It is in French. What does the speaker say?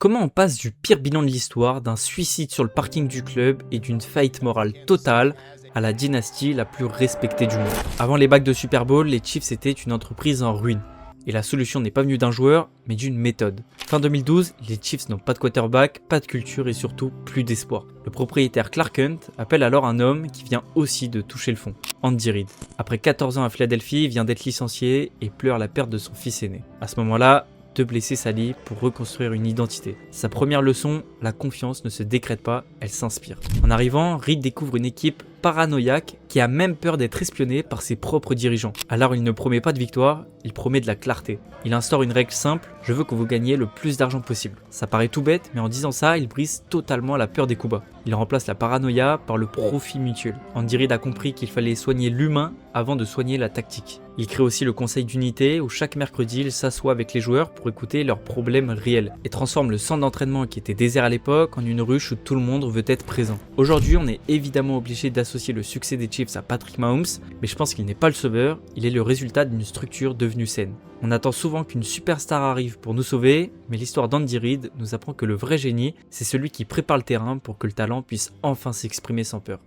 Comment on passe du pire bilan de l'histoire, d'un suicide sur le parking du club et d'une faillite morale totale à la dynastie la plus respectée du monde? Avant les bacs de Super Bowl, les Chiefs étaient une entreprise en ruine. Et la solution n'est pas venue d'un joueur, mais d'une méthode. Fin 2012, les Chiefs n'ont pas de quarterback, pas de culture et surtout plus d'espoir. Le propriétaire Clark Hunt appelle alors un homme qui vient aussi de toucher le fond, Andy Reid. Après 14 ans à Philadelphie, il vient d'être licencié et pleure la perte de son fils aîné. À ce moment-là, deux blessés s'allient pour reconstruire une identité. Sa première leçon, la confiance ne se décrète pas, elle s'inspire. En arrivant, Reid découvre une équipe paranoïaque qui a même peur d'être espionnée par ses propres dirigeants. Alors il ne promet pas de victoire, il promet de la clarté. Il instaure une règle simple, je veux que vous gagniez le plus d'argent possible. Ça paraît tout bête, mais en disant ça, il brise totalement la peur des coups bas. Il remplace la paranoïa par le profit mutuel. Andy Reid a compris qu'il fallait soigner l'humain avant de soigner la tactique. Il crée aussi le conseil d'unité où chaque mercredi il s'assoit avec les joueurs pour écouter leurs problèmes réels et transforme le centre d'entraînement qui était désert à l'époque en une ruche où tout le monde veut être présent. Aujourd'hui, on est évidemment obligé d'associer le succès des Chiefs à Patrick Mahomes, mais je pense qu'il n'est pas le sauveur, il est le résultat d'une structure devenue saine. On attend souvent qu'une superstar arrive pour nous sauver, mais l'histoire d'Andy Reid nous apprend que le vrai génie, c'est celui qui prépare le terrain pour que le talent puisse enfin s'exprimer sans peur.